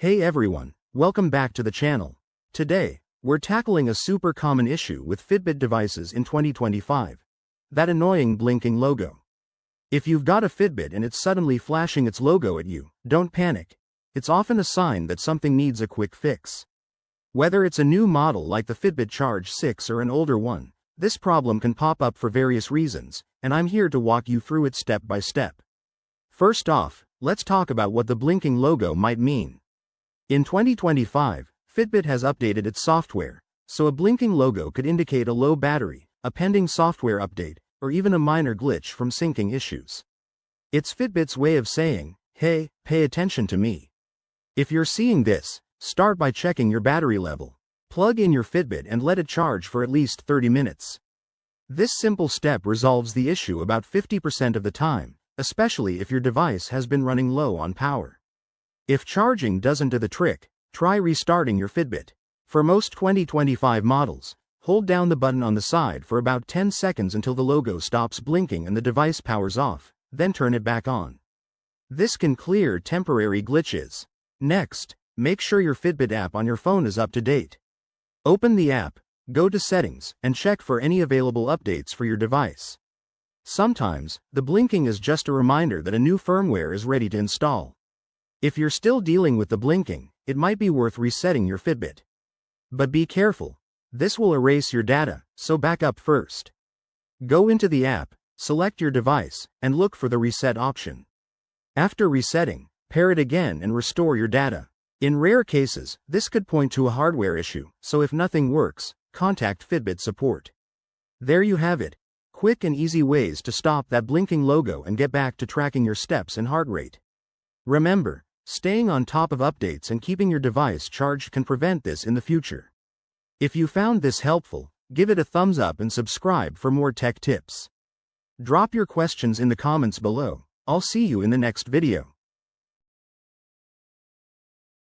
Hey everyone, welcome back to the channel. Today, we're tackling a super common issue with Fitbit devices in 2025. That annoying blinking logo. If you've got a Fitbit and it's suddenly flashing its logo at you, don't panic. It's often a sign that something needs a quick fix. Whether it's a new model like the Fitbit Charge 6 or an older one, this problem can pop up for various reasons, and I'm here to walk you through it step by step. First off, let's talk about what the blinking logo might mean. In 2025, Fitbit has updated its software, so a blinking logo could indicate a low battery, a pending software update, or even a minor glitch from syncing issues. It's Fitbit's way of saying, hey, pay attention to me. If you're seeing this, start by checking your battery level. Plug in your Fitbit and let it charge for at least 30 minutes. This simple step resolves the issue about 50% of the time, especially if your device has been running low on power. If charging doesn't do the trick, try restarting your Fitbit. For most 2025 models, hold down the button on the side for about 10 seconds until the logo stops blinking and the device powers off, then turn it back on. This can clear temporary glitches. Next, make sure your Fitbit app on your phone is up to date. Open the app, go to Settings, and check for any available updates for your device. Sometimes, the blinking is just a reminder that a new firmware is ready to install. If you're still dealing with the blinking, it might be worth resetting your Fitbit. But be careful. This will erase your data, so back up first. Go into the app, select your device, and look for the reset option. After resetting, pair it again and restore your data. In rare cases, this could point to a hardware issue, so if nothing works, contact Fitbit support. There you have it. Quick and easy ways to stop that blinking logo and get back to tracking your steps and heart rate. Remember, staying on top of updates and keeping your device charged can prevent this in the future. If you found this helpful, give it a thumbs up and subscribe for more tech tips. Drop your questions in the comments below. I'll see you in the next video.